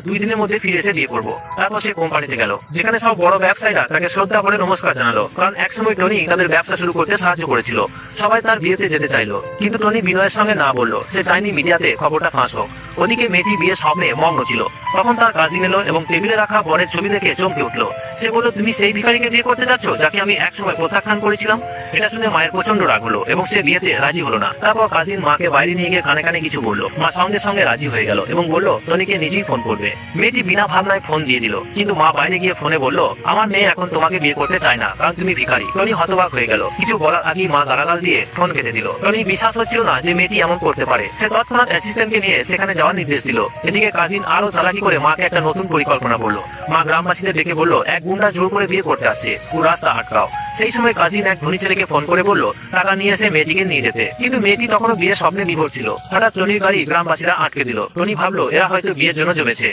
2 দিনের মধ্যে ফিরে এসে বিয়ে করবো। তারপর সে কোম্পানিতে গেল, যেখানে সব বড় ব্যবসায়ীরা তাকে শ্রদ্ধা করে নমস্কার জানালো, কারণ একসময় টনি তাদের ব্যবসা শুরু করতে সাহায্য করেছিল। সবাই তার বিয়েতে যেতে চাইলো, কিন্তু টনি বিনয়ের সঙ্গে না বললো। সে চায়নি মিডিয়াতে খবরটা ফাঁস হোক। ওদিকে মেয়েটি বিয়ের স্বপ্নে মগ্ন ছিল। তখন তার কাজিন এলো এবং টেবিলে রাখা বরের ছবি দেখে চমকে উঠলো। সে বলল, তুমি সেই ভিখারিকে বিয়ে করতে যাচ্ছ যাকে আমি একসময় প্রত্যাখ্যান করেছিলাম? এটা শুনে মায়ের প্রচন্ড রাগ হলো এবং সে বিয়েতে রাজি হলো না। তারপর কাজিন মাকে বাইরে নিয়ে গিয়ে কানে কানে কিছু বললো। মা সঙ্গে সঙ্গে রাজি হয়ে গেল এবং বলল টনিকে নিজেই ফোন করবে। মেয়েটি বিনা ভাবনায় ফোন দিয়ে দিল, কিন্তু মা বাইরে গিয়ে ফোনে বলল, আমার মেয়ে এখন তোমাকে বিয়ে করতে চায় না, কারণ তুমি ভিখারি। টনি হতবাক হয়ে গেল। কিছু বলার আগেই মা গালাগাল দিয়ে ফোন কেটে দিল। টনি বিশ্বাস হচ্ছিল না যে মেয়েটি এমন করতে পারে। সে তৎক্ষণাৎ অ্যাসিস্ট্যান্টকে নিয়ে সেখানে যাওয়ার নির্দেশ দিল। এদিকে কাজিন আরো চালাকি করে মাকে একটা নতুন পরিকল্পনা বলল। মা গ্রামবাসীদের ডেকে বলল, এক গুন্ডা জোর করে বিয়ে করতে আসছে, পুরো রাস্তা আটকাও। সেই সময় কাজিন এক ধনী ছেলেকে ফোন করে বলল টাকা নিয়ে এসে মেয়েটিকে নিয়ে যেতে, কিন্তু মেয়েটি তখনও বিয়ের স্বপ্নে বিভোর ছিল। হঠাৎ টনির গাড়ি গ্রামবাসীরা আটকে দিল। টনি ভাবলো এরা হয়তো বিয়ের জন্য জমেছে।